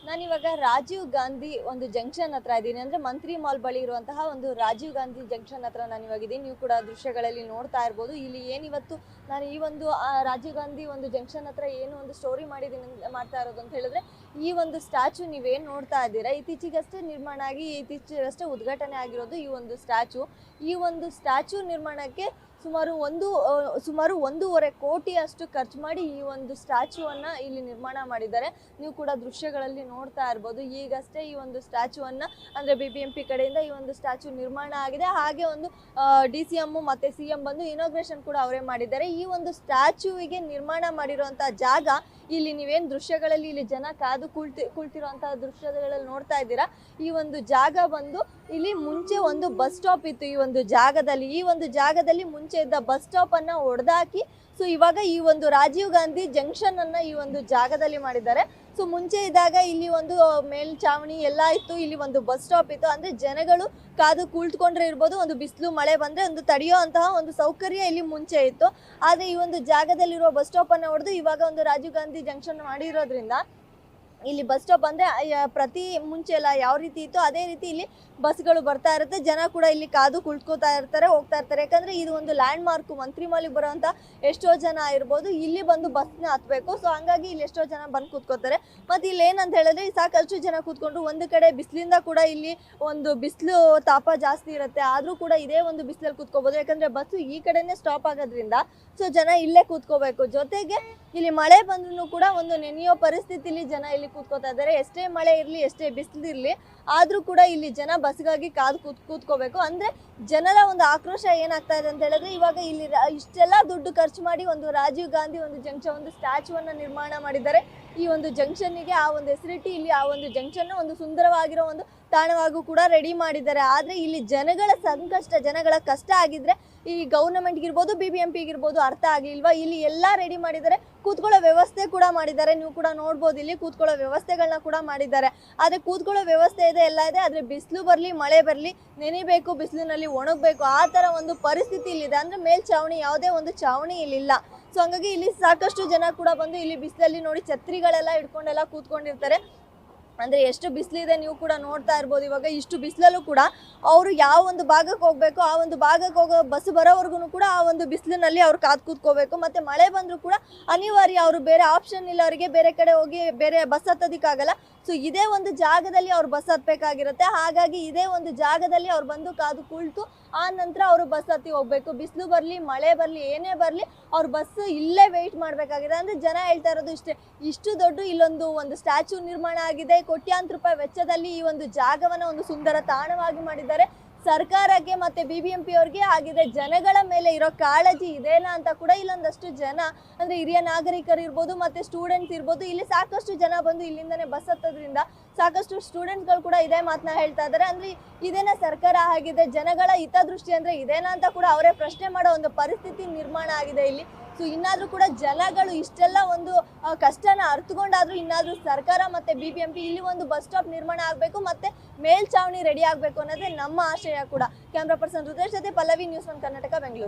ನಾನಿವಾಗ ರಾಜೀವ್ ಗಾಂಧಿ ಒಂದು ಜಂಕ್ಷನ್ ಹತ್ರ ಇದ್ದೀನಿ. ಅಂದ್ರೆ ಮಂತ್ರಿ ಮಾಲ್ ಬಳಿ ಇರುವಂತಹ ಒಂದು ರಾಜೀವ್ ಗಾಂಧಿ ಜಂಕ್ಷನ್ ಹತ್ರ ನಾನು ಇವಾಗ ಇದ್ದೀನಿ. ನೀವು ಕೂಡ ದೃಶ್ಯಗಳಲ್ಲಿ ನೋಡ್ತಾ ಇರ್ಬೋದು. ಇಲ್ಲಿ ಏನಿವತ್ತು ನಾನು ಈ ಒಂದು ರಾಜೀವ್ ಗಾಂಧಿ ಒಂದು ಜಂಕ್ಷನ್ ಹತ್ರ ಏನು ಒಂದು ಸ್ಟೋರಿ ಮಾಡ್ತಾ ಇರೋದು ಅಂತ ಹೇಳಿದ್ರೆ, ಈ ಒಂದು ಸ್ಟ್ಯಾಚು ನೀವೇನು ನೋಡ್ತಾ ಇದ್ದೀರಾ, ಇತ್ತೀಚೆಗಷ್ಟೇ ನಿರ್ಮಾಣ ಆಗಿ ಇತ್ತೀಚೆಗಷ್ಟೇ ಉದ್ಘಾಟನೆ ಆಗಿರೋದು ಈ ಒಂದು ಸ್ಟ್ಯಾಚು. ಈ ಒಂದು ಸ್ಟ್ಯಾಚು ನಿರ್ಮಾಣಕ್ಕೆ ಸುಮಾರು 1.5 ಕೋಟಿಯಷ್ಟು ಖರ್ಚು ಮಾಡಿ ಈ ಒಂದು ಸ್ಟ್ಯಾಚುವನ್ನು ಇಲ್ಲಿ ನಿರ್ಮಾಣ ಮಾಡಿದ್ದಾರೆ. ನೀವು ಕೂಡ ದೃಶ್ಯಗಳಲ್ಲಿ ನೋಡ್ತಾ ಇರ್ಬೋದು. ಈಗಷ್ಟೇ ಈ ಒಂದು ಸ್ಟ್ಯಾಚುವನ್ನು ಅಂದರೆ BBMP ಕಡೆಯಿಂದ ಈ ಒಂದು ಸ್ಟ್ಯಾಚು ನಿರ್ಮಾಣ ಆಗಿದೆ. ಹಾಗೆ ಒಂದು DCM ಮತ್ತು CM ಬಂದು ಇನಾಗ್ರೇಷನ್ ಕೂಡ ಅವರೇ ಮಾಡಿದ್ದಾರೆ. ಈ ಒಂದು ಸ್ಟ್ಯಾಚುವಿಗೆ ನಿರ್ಮಾಣ ಮಾಡಿರುವಂಥ ಜಾಗ ಇಲ್ಲಿ ನೀವೇನು ದೃಶ್ಯಗಳಲ್ಲಿ ಇಲ್ಲಿ ಜನ ಕಾದು ಕುಳಿತಿರುವಂತಹ ದೃಶ್ಯಗಳಲ್ಲಿ ನೋಡ್ತಾ ಇದ್ದೀರಾ. ಈ ಒಂದು ಜಾಗ ಬಂದು ಇಲ್ಲಿ ಮುಂಚೆ ಒಂದು ಬಸ್ ಸ್ಟಾಪ್ ಇತ್ತು. ಈ ಒಂದು ಜಾಗದಲ್ಲಿ ಮುಂಚೆ ಇದ್ದ ಬಸ್ ಸ್ಟಾಪ್ ಅನ್ನ ಹೊಡೆದಾಕಿ ಸೊ ಇವಾಗ ಈ ಒಂದು ರಾಜೀವ್ ಗಾಂಧಿ ಜಂಕ್ಷನ್ ಅನ್ನ ಈ ಒಂದು ಜಾಗದಲ್ಲಿ ಮಾಡಿದ್ದಾರೆ. ಸೊ ಮುಂಚೆ ಇದ್ದಾಗ ಇಲ್ಲಿ ಒಂದು ಮೇಲ್ಚಾವಣಿ ಎಲ್ಲ ಇತ್ತು, ಇಲ್ಲಿ ಒಂದು ಬಸ್ ಸ್ಟಾಪ್ ಇತ್ತು. ಅಂದ್ರೆ ಜನಗಳು ಕಾದು ಕುಳಿತುಕೊಂಡ್ರೆ ಇರ್ಬೋದು, ಒಂದು ಬಿಸಿಲು ಮಳೆ ಬಂದ್ರೆ ಒಂದು ತಡೆಯೋ ಅಂತಹ ಒಂದು ಸೌಕರ್ಯ ಇಲ್ಲಿ ಮುಂಚೆ ಇತ್ತು. ಆದ್ರೆ ಈ ಒಂದು ಜಾಗದಲ್ಲಿರುವ ಬಸ್ ಸ್ಟಾಪ್ ಅನ್ನ ಹೊಡೆದು ಇವಾಗ ಒಂದು ರಾಜೀವ್ ಗಾಂಧಿ ಜಂಕ್ಷನ್ ಮಾಡಿರೋದ್ರಿಂದ ಇಲ್ಲಿ ಬಸ್ ಸ್ಟಾಪ್ ಅಂದರೆ ಪ್ರತಿ ಮುಂಚೆ ಎಲ್ಲ ಯಾವ ರೀತಿ ಇತ್ತು ಅದೇ ರೀತಿ ಇಲ್ಲಿ ಬಸ್ಗಳು ಬರ್ತಾ ಇರುತ್ತೆ. ಜನ ಕೂಡ ಇಲ್ಲಿ ಕಾದು ಕುಳಿತುಕೋತಾ ಇರ್ತಾರೆ, ಹೋಗ್ತಾ ಇರ್ತಾರೆ. ಯಾಕಂದರೆ ಇದು ಒಂದು ಲ್ಯಾಂಡ್ ಮಾರ್ಕು. ಮಂತ್ರಿ ಮಾಲಿಗೆ ಬರೋವಂಥ ಎಷ್ಟೋ ಜನ ಇರ್ಬೋದು ಇಲ್ಲಿ ಬಂದು ಬಸ್ನ ಹತ್ತಬೇಕು. ಸೊ ಹಂಗಾಗಿ ಇಲ್ಲಿ ಎಷ್ಟೋ ಜನ ಬಂದು ಕೂತ್ಕೋತಾರೆ. ಮತ್ತು ಇಲ್ಲಿ ಏನಂತ ಹೇಳಿದ್ರೆ ಸಾಕಷ್ಟು ಜನ ಕೂತ್ಕೊಂಡು ಒಂದು ಕಡೆ ಬಿಸಿಲಿಂದ ಕೂಡ ಇಲ್ಲಿ ಒಂದು ಬಿಸಿಲು ತಾಪ ಜಾಸ್ತಿ ಇರುತ್ತೆ, ಆದರೂ ಕೂಡ ಇದೇ ಒಂದು ಬಿಸಿಲಲ್ಲಿ ಕೂತ್ಕೋಬೋದು. ಯಾಕಂದರೆ ಬಸ್ಸು ಈ ಕಡೆನೇ ಸ್ಟಾಪ್ ಆಗೋದ್ರಿಂದ ಸೊ ಜನ ಇಲ್ಲೇ ಕೂತ್ಕೋಬೇಕು. ಜೊತೆಗೆ ಇಲ್ಲಿ ಮಳೆ ಬಂದ್ರೂ ಕೂಡ ಒಂದು ನೆನೆಯೋ ಪರಿಸ್ಥಿತಿಲಿ ಜನ ಇಲ್ಲಿ ಕೂತ್ಕೋತಾ ಇದ್ದಾರೆ. ಎಷ್ಟೇ ಮಳೆ ಇರಲಿ, ಎಷ್ಟೇ ಬಿಸಿಲಿರಲಿ, ಆದರೂ ಕೂಡ ಇಲ್ಲಿ ಜನ ಬಸ್ಗಾಗಿ ಕಾದು ಕೂತ್ಕೋಬೇಕು. ಅಂದರೆ ಜನರ ಒಂದು ಆಕ್ರೋಶ ಏನಾಗ್ತಾ ಇದೆ ಅಂತ ಹೇಳಿದ್ರೆ, ಇವಾಗ ಇಲ್ಲಿ ಇಷ್ಟೆಲ್ಲ ದುಡ್ಡು ಖರ್ಚು ಮಾಡಿ ಒಂದು ರಾಜೀವ್ ಗಾಂಧಿ ಒಂದು ಜಂಕ್ಷನ್ ಒಂದು ಸ್ಟ್ಯಾಚುವನ್ನು ನಿರ್ಮಾಣ ಮಾಡಿದ್ದಾರೆ. ಈ ಒಂದು ಜಂಕ್ಷನ್ನಿಗೆ ಆ ಒಂದು ಹೆಸರಿಟ್ಟು ಇಲ್ಲಿ ಆ ಒಂದು ಜಂಕ್ಷನ್ ಒಂದು ಸುಂದರವಾಗಿರೋ ಒಂದು ತಾಣವಾಗೂ ಕೂಡ ರೆಡಿ ಮಾಡಿದ್ದಾರೆ. ಆದರೆ ಇಲ್ಲಿ ಜನಗಳ ಸಂಕಷ್ಟ, ಜನಗಳ ಕಷ್ಟ ಆಗಿದ್ರೆ ಈ ಗೌರ್ಮೆಂಟ್ಗಿರ್ಬೋದು BBMPಗಿರ್ಬೋದು ಅರ್ಥ ಆಗಿಲ್ವಾ. ಇಲ್ಲಿ ಎಲ್ಲ ರೆಡಿ ಮಾಡಿದ್ದಾರೆ, ಕೂತ್ಕೊಳ್ಳೋ ವ್ಯವಸ್ಥೆ ಕೂಡ ಮಾಡಿದ್ದಾರೆ. ನೀವು ಕೂಡ ನೋಡ್ಬೋದು ಇಲ್ಲಿ ಕೂತ್ಕೊಳ್ಳೋ ವ್ಯವಸ್ಥೆಗಳನ್ನ ಕೂಡ ಮಾಡಿದ್ದಾರೆ. ಆದರೆ ಕೂತ್ಕೊಳ್ಳೋ ವ್ಯವಸ್ಥೆ ಇದೆ, ಎಲ್ಲ ಇದೆ. ಆದರೆ ಬಿಸಿಲು ಬರಲಿ ಮಳೆ ಬರಲಿ, ನೆನಿಬೇಕು, ಬಿಸಿಲಿನಲ್ಲಿ ಒಣಗಬೇಕು, ಆ ಥರ ಒಂದು ಪರಿಸ್ಥಿತಿ ಇಲ್ಲಿದೆ. ಅಂದರೆ ಮೇಲ್ಚಾವಣಿ ಯಾವುದೇ ಒಂದು ಚಾವಣಿ ಇಲ್ಲಿಲ್ಲ. ಸೊ ಹಂಗಾಗಿ ಇಲ್ಲಿ ಸಾಕಷ್ಟು ಜನ ಕೂಡ ಬಂದು ಇಲ್ಲಿ ಬಿಸಿಲಲ್ಲಿ ನೋಡಿ ಛತ್ರಿಗಳೆಲ್ಲ ಹಿಡ್ಕೊಂಡೆಲ್ಲ ಕೂತ್ಕೊಂಡಿರ್ತಾರೆ. ಅಂದರೆ ಎಷ್ಟು ಬಿಸಿಲಿದೆ ನೀವು ಕೂಡ ನೋಡ್ತಾ ಇರ್ಬೋದು. ಇವಾಗ ಇಷ್ಟು ಬಿಸಿಲಲ್ಲೂ ಕೂಡ ಅವರು ಯಾವ ಒಂದು ಭಾಗಕ್ಕೆ ಹೋಗಬೇಕು ಆ ಒಂದು ಭಾಗಕ್ಕೆ ಹೋಗೋ ಬಸ್ ಬರೋವರೆಗೂ ಕೂಡ ಆ ಒಂದು ಬಿಸಿಲಿನಲ್ಲಿ ಅವ್ರು ಕಾದು ಕೂತ್ಕೋಬೇಕು. ಮತ್ತು ಮಳೆ ಬಂದರೂ ಕೂಡ ಅನಿವಾರ್ಯ, ಅವರು ಬೇರೆ ಆಪ್ಷನ್ ಇಲ್ಲ, ಅವರಿಗೆ ಬೇರೆ ಕಡೆ ಹೋಗಿ ಬೇರೆ ಬಸ್ ಹತ್ತೋದಕ್ಕಾಗಲ್ಲ. ಸೊ ಇದೇ ಒಂದು ಜಾಗದಲ್ಲಿ ಅವ್ರು ಬಸ್ ಹತ್ತಬೇಕಾಗಿರುತ್ತೆ. ಹಾಗಾಗಿ ಇದೇ ಒಂದು ಜಾಗದಲ್ಲಿ ಅವ್ರು ಬಂದು ಕಾದು ಕುಳಿತು ಆ ನಂತರ ಅವರು ಬಸ್ ಹತ್ತಿ ಹೋಗಬೇಕು. ಬಿಸಿಲು ಬರಲಿ ಮಳೆ ಬರಲಿ ಏನೇ ಬರಲಿ ಅವ್ರು ಬಸ್ ಇಲ್ಲೇ ವೆಯ್ಟ್ ಮಾಡಬೇಕಾಗಿದೆ. ಅಂದರೆ ಜನ ಹೇಳ್ತಾ ಇರೋದು ಇಷ್ಟು ದೊಡ್ಡ ಒಂದು ಸ್ಟ್ಯಾಚು ನಿರ್ಮಾಣ ಆಗಿದೆ. ಕೋಟ್ಯಾಂತರ ರೂಪಾಯಿ ವೆಚ್ಚದಲ್ಲಿ ಈ ಒಂದು ಜಾಗವನ್ನು ಒಂದು ಸುಂದರ ತಾಣವಾಗಿ ಮಾಡಿದ್ದಾರೆ. ಸರ್ಕಾರಕ್ಕೆ ಮತ್ತು BBMP ಅವ್ರಿಗೆ ಆಗಿದೆ, ಜನಗಳ ಮೇಲೆ ಇರೋ ಕಾಳಜಿ ಇದೇನಾ ಅಂತ ಕೂಡ ಇಲ್ಲೊಂದಷ್ಟು ಜನ ಅಂದರೆ ಹಿರಿಯ ನಾಗರಿಕರು ಇರ್ಬೋದು ಮತ್ತು ಸ್ಟೂಡೆಂಟ್ಸ್ ಇರ್ಬೋದು, ಇಲ್ಲಿ ಸಾಕಷ್ಟು ಜನ ಬಂದು ಇಲ್ಲಿಂದನೇ ಬಸ್ ಹತ್ತೋದ್ರಿಂದ ಸಾಕಷ್ಟು ಸ್ಟೂಡೆಂಟ್ಸ್ಗಳು ಕೂಡ ಇದೇ ಮಾತನ್ನ ಹೇಳ್ತಾ ಇದ್ದಾರೆ. ಅಂದರೆ ಇದೇನಾ ಸರ್ಕಾರ ಆಗಿದೆ, ಜನಗಳ ಹಿತದೃಷ್ಟಿ ಅಂದರೆ ಇದೇನಾ ಅಂತ ಕೂಡ ಅವರೇ ಪ್ರಶ್ನೆ ಮಾಡೋ ಒಂದು ಪರಿಸ್ಥಿತಿ ನಿರ್ಮಾಣ ಆಗಿದೆ ಇಲ್ಲಿ. ಸೊ ಇನ್ನಾದರೂ ಕೂಡ ಜನಗಳು ಇಷ್ಟೆಲ್ಲ ಒಂದು ಕಷ್ಟನ ಅರ್ಥಕೊಂಡಾದರೂ ಇನ್ನಾದರೂ ಸರ್ಕಾರ ಮತ್ತು BBMP ಇಲ್ಲಿ ಒಂದು ಬಸ್ ಸ್ಟಾಪ್ ನಿರ್ಮಾಣ ಆಗಬೇಕು ಮತ್ತು ಮೇಲ್ಚಾವಣಿ ರೆಡಿ ಆಗಬೇಕು ಅನ್ನೋದೇ ನಮ್ಮ ಆಶಯ ಕೂಡ. ಕ್ಯಾಮ್ರಾ ಪರ್ಸನ್ ರುದ್ರೇಶ್ ಜೊತೆ ಪಲ್ಲವಿ, ನ್ಯೂಸ್ 1 ಕರ್ನಾಟಕ, ಬೆಂಗಳೂರು.